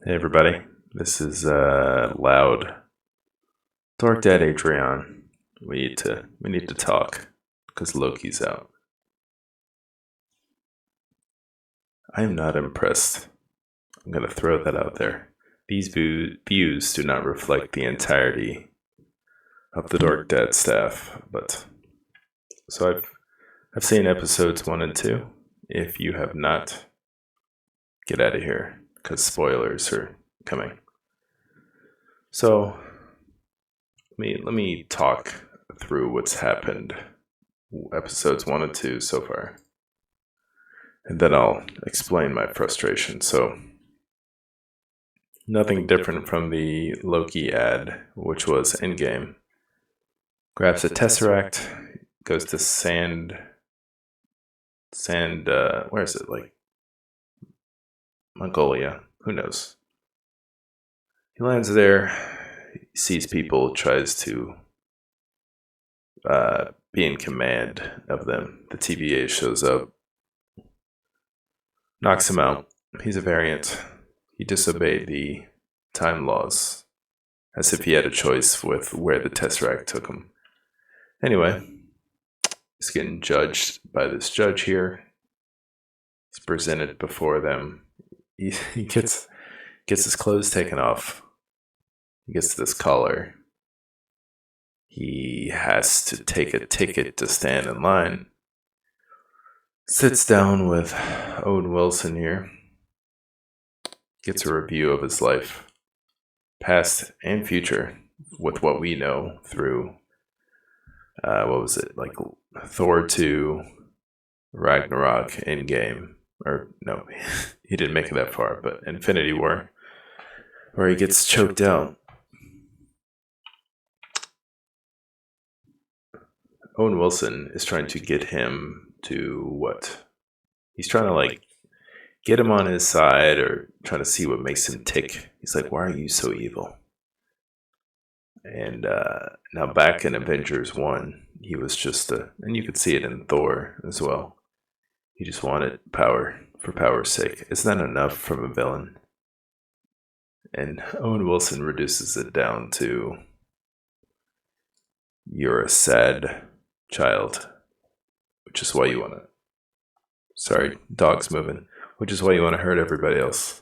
Hey everybody, this is loud. Dork Dad Adrian. We need to talk because Loki's out. I am not impressed. I'm gonna throw that out there. These views do not reflect the entirety of the Dork Dad staff, but so I've seen episodes 1 and 2. If you have not, get out of here because spoilers are coming. So let me talk through what's happened, episodes 1 and 2 so far, and then I'll explain my frustration. So nothing different from the Loki ad, which was Endgame. Grabs a tesseract, goes to where is it? Like Mongolia? Who knows? He lands there, he sees people, tries to be in command of them. The TVA shows up, knocks him out. He's a variant. He disobeyed the time laws, as if he had a choice with where the Tesseract took him. Anyway, he's getting judged by this judge here. He's presented before them. He gets his clothes taken off. He gets this collar. He has to take a ticket to stand in line. Sits down with Owen Wilson here. Gets a review of his life, past and future, with what we know through, what was it, like Thor 2, Ragnarok, Endgame, or no, he didn't make it that far, but Infinity War, where he gets choked out. Owen Wilson is trying to get him to what? He's trying to like get him on his side or trying to see what makes him tick. He's like, why are you so evil? And now back in Avengers 1, he was just and you could see it in Thor as well. He just wanted power for power's sake. Isn't that enough from a villain? And Owen Wilson reduces it down to, you're a sad child, which is why you want to, sorry, dog's moving, which is why you want to hurt everybody else.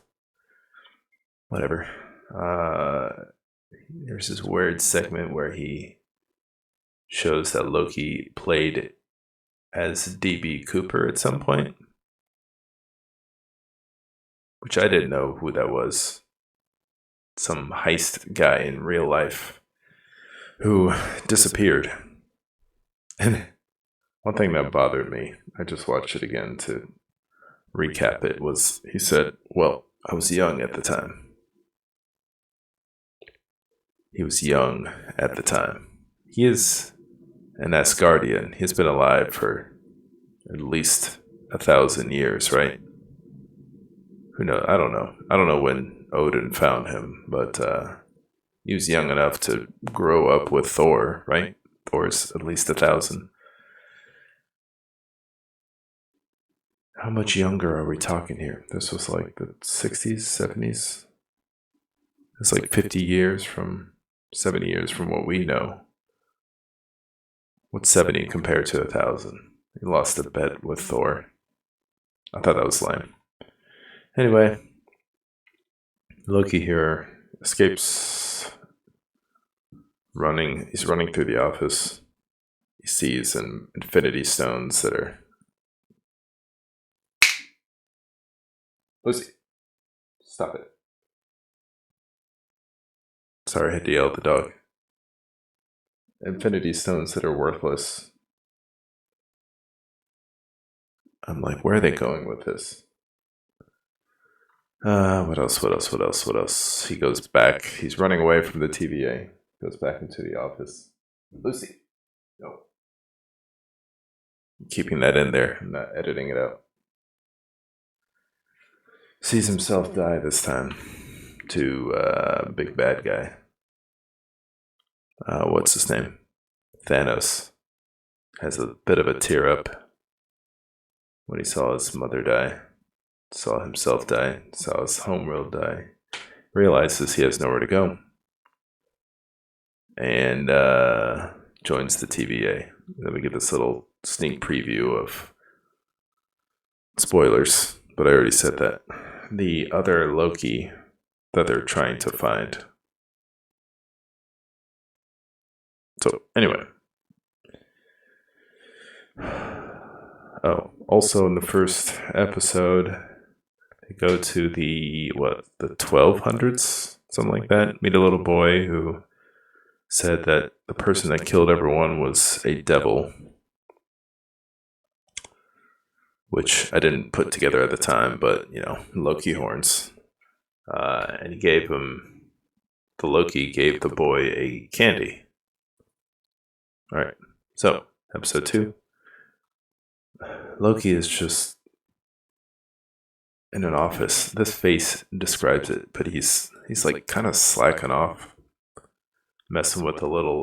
Whatever. There's this weird segment where he shows that Loki played as DB Cooper at some point, which I didn't know who that was. Some heist guy in real life who disappeared. And one thing that bothered me, I just watched it again to recap it, was he said, well, I was young at the time. He was young at the time. He is an Asgardian. He's been alive for at least 1,000 years, right? Who knows? I don't know. I don't know when Odin found him, but he was young enough to grow up with Thor, right? Thor's at least 1,000. How much younger are we talking here? This was like the 60s, 70s. It's like 50 years from 70 years from what we know. What's 70 compared to 1,000? He lost a bet with Thor. I thought that was lame. Anyway, Loki here escapes running. He's running through the office. He sees some infinity stones that are... Lucy, stop it. Sorry, I had to yell at the dog. Infinity stones that are worthless. I'm like, where are they going with this? What else? He goes back. He's running away from the TVA. Goes back into the office. Lucy. No. I'm keeping that in there. I'm not editing it out. Sees himself die this time to big bad guy. What's his name? Thanos. Has a bit of a tear up when he saw his mother die, saw himself die, saw his homeworld die. realizes he has nowhere to go and joins the TVA. Then we get this little sneak preview of spoilers, but I already said that. The other Loki that they're trying to find. So, anyway. Oh, also in the first episode, they go to the 1200s? Something like that. Meet a little boy who said that the person that killed everyone was a devil, which I didn't put together at the time, but, Loki horns. And the Loki gave the boy a candy. Alright, so, episode 2. Loki is just in an office. This face describes it, but he's like kind of slacking off, messing with a little,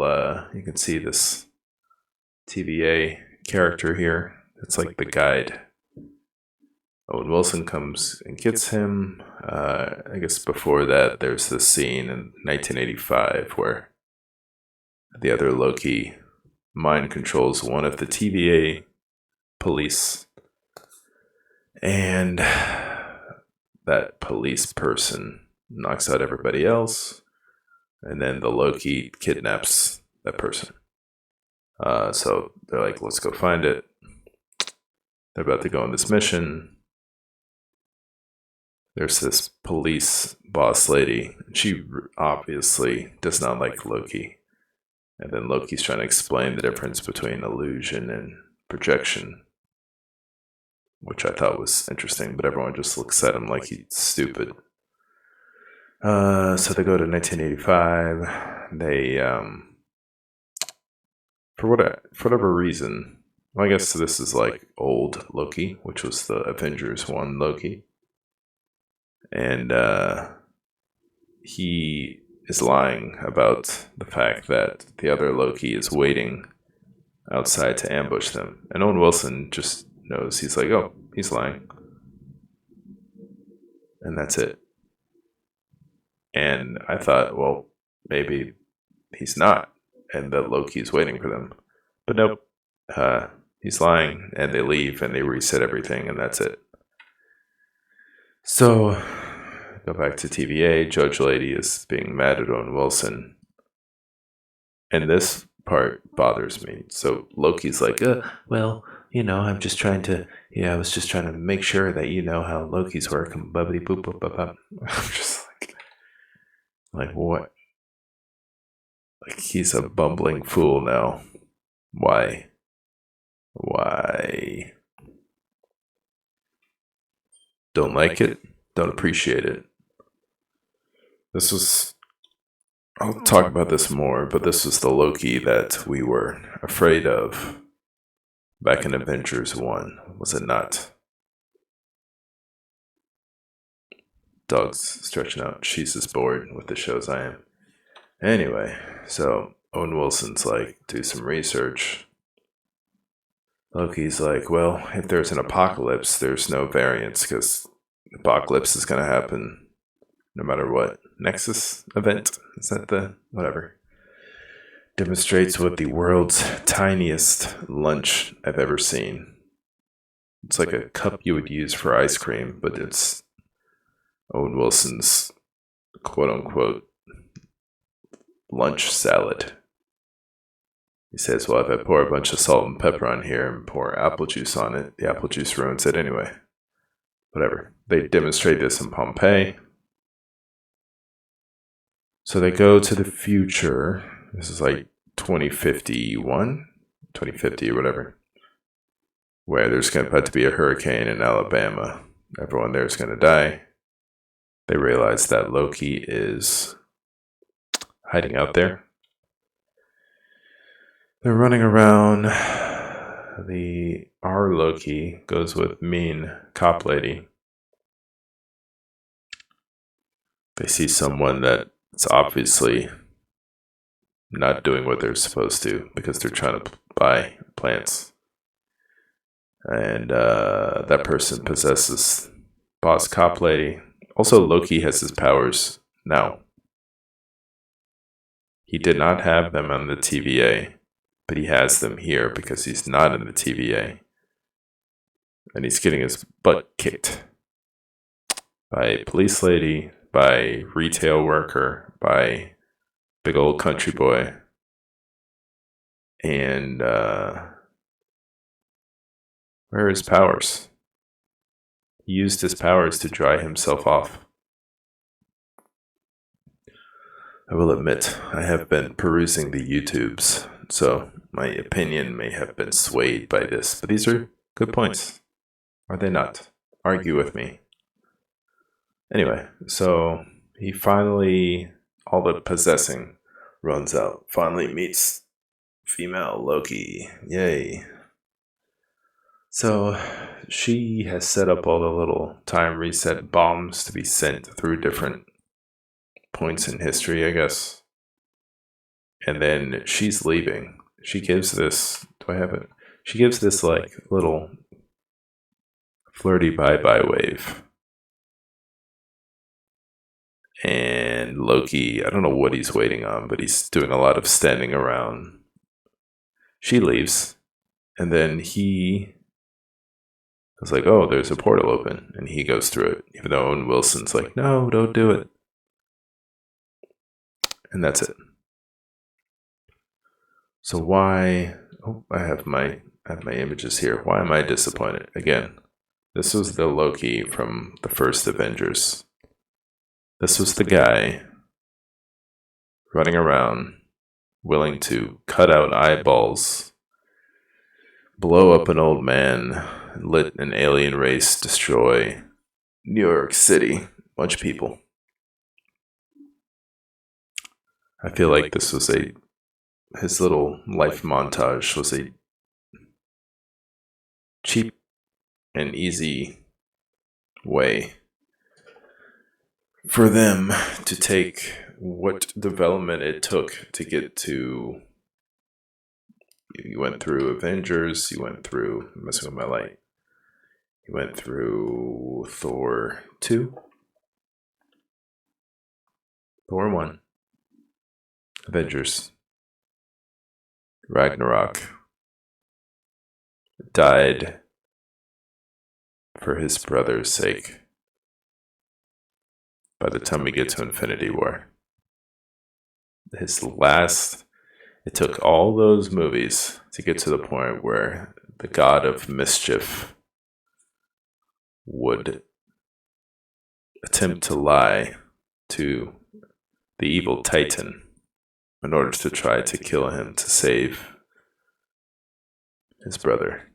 you can see this TVA character here. It's like the guide. Owen Wilson comes and gets him. I guess before that, there's this scene in 1985 where the other Loki mind controls one of the TVA police, and that police person knocks out everybody else, and then the Loki kidnaps that person. So they're like, let's go find it. They're about to go on this mission. There's this police boss lady. She obviously does not like Loki. And then Loki's trying to explain the difference between illusion and projection, which I thought was interesting, but everyone just looks at him like he's stupid. So they go to 1985. They, for whatever reason, well, I guess this is like old Loki, which was the Avengers 1 Loki. And he is lying about the fact that the other Loki is waiting outside to ambush them. And Owen Wilson just knows. He's like, oh, he's lying. And that's it. And I thought, well, maybe he's not, and that Loki's waiting for them. But nope. He's lying, and they leave, and they reset everything, and that's it. So, go back to TVA. Judge Lady is being mad at Owen Wilson. And this part bothers me. So Loki's like, well, I'm just trying to, I was just trying to make sure that you know how Loki's work, and bubbly boop boop boop boop. I'm just like what? Like he's a bumbling fool now. Why? Don't like it? Don't appreciate it. I'll talk about this more, but this was the Loki that we were afraid of back in Avengers 1, was it not? Dog's stretching out. She's as bored with the shows I am. Anyway, so Owen Wilson's like, do some research. Loki's like, well, if there's an apocalypse, there's no variance, because apocalypse is going to happen no matter what. Nexus event? Is that the whatever? Demonstrates what the world's tiniest lunch I've ever seen. It's like a cup you would use for ice cream, but it's Owen Wilson's quote-unquote lunch salad. He says, well, if I pour a bunch of salt and pepper on here and pour apple juice on it, the apple juice ruins it anyway. Whatever. They demonstrate this in Pompeii. So they go to the future. This is like 2051, 2050 or whatever, where there's about to be a hurricane in Alabama. Everyone there is going to die. They realize that Loki is hiding out there. They're running around. Our Loki goes with mean cop lady. They see someone that's obviously not doing what they're supposed to because they're trying to buy plants. And that person possesses boss cop lady. Also, Loki has his powers Now, he did not have them on the TVA, but he has them here because he's not in the TVA. And he's getting his butt kicked by a police lady, by retail worker, by big old country boy. And where are his powers? He used his powers to dry himself off. I will admit, I have been perusing the YouTubes, so my opinion may have been swayed by this, but these are good points. Are they not? Argue with me. Anyway, so he finally, all the possessing runs out, finally meets female Loki. Yay. So she has set up all the little time reset bombs to be sent through different points in history, I guess. And then she's leaving. She gives this, do I have it? She gives this like little flirty bye-bye wave. And Loki, I don't know what he's waiting on, but he's doing a lot of standing around. She leaves. And then he was like, oh, there's a portal open. And he goes through it. Even though Owen Wilson's like, no, don't do it. And that's it. So why... Oh, I have my images here. Why am I disappointed? Again, this was the Loki from the first Avengers. This was the guy running around, willing to cut out eyeballs, blow up an old man, let an alien race destroy New York City. A bunch of people. I feel like this was his little life montage was a cheap and easy way for them to take what development it took to get to. You went through Avengers, you went through, I'm messing with my light, you went through Thor 2, Thor 1, Avengers, Ragnarok, died for his brother's sake. By the time we get to Infinity War, it took all those movies to get to the point where the god of mischief would attempt to lie to the evil Titan in order to try to kill him to save his brother.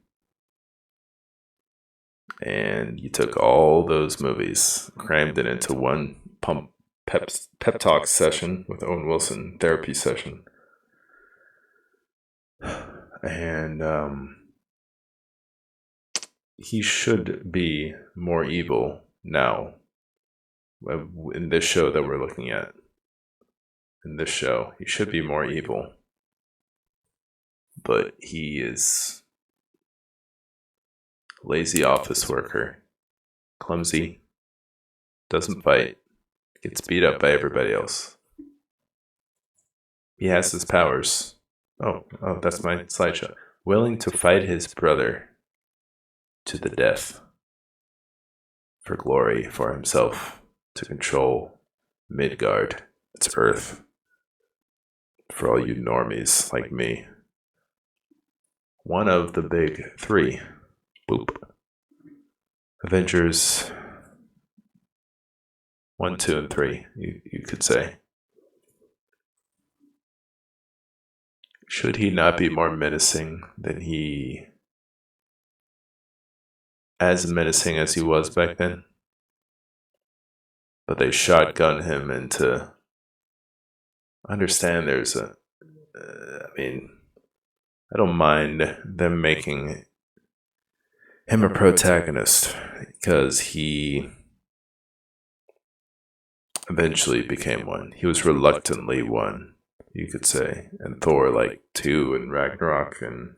And you took all those movies, crammed it into one pep talk session with Owen Wilson, therapy session. And he should be more evil now. In this show that we're looking at, in this show, he should be more evil. But he is lazy office worker, clumsy, doesn't fight, gets beat up by everybody else. He has his powers. Oh, that's my slideshow. Willing to fight his brother to the death for glory, for himself, to control Midgard, its Earth, for all you normies like me. One of the big three. Boop. Avengers 1, 2, and 3, you could say. Should he not be more menacing than as menacing as he was back then? But they shotgun him into... Understand there's I don't mind them making him a protagonist, because he eventually became one. He was reluctantly one, you could say. And Thor, 2 and Ragnarok, and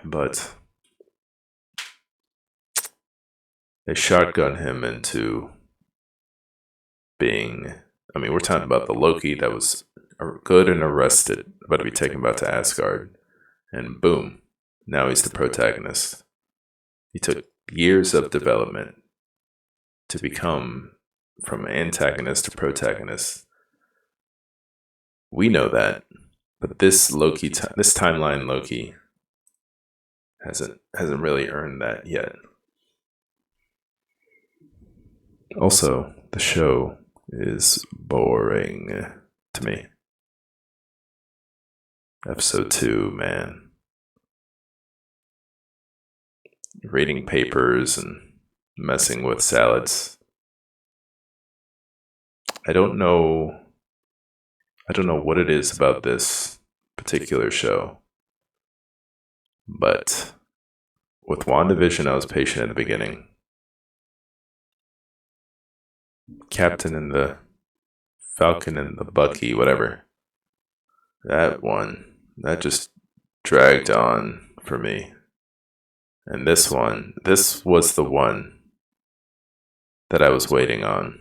but they shotgun him into being, I mean, we're talking about the Loki that was good and arrested, about to be taken back to Asgard, and boom, now he's the protagonist. He took years of development to become from antagonist to protagonist. We know that, but this Loki, this timeline Loki, hasn't really earned that yet. Also, the show is boring to me. Episode 2, man. Reading papers and messing with salads. I don't know what it is about this particular show. But with WandaVision, I was patient at the beginning. Captain and the Falcon and the Bucky, whatever. That one, that just dragged on for me. And this was the one that I was waiting on.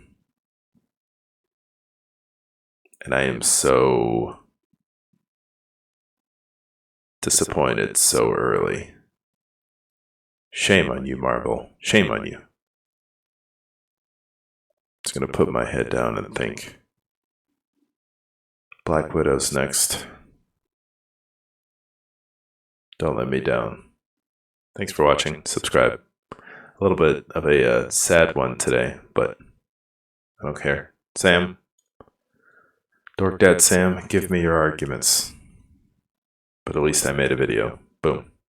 And I am so disappointed so early. Shame on you, Marvel. Shame on you. Just gonna put my head down and think. Black Widow's next. Don't let me down. Thanks for watching. Subscribe. A little bit of a sad one today, but I don't care. Sam, Dork Dad Sam, give me your arguments. But at least I made a video. Boom.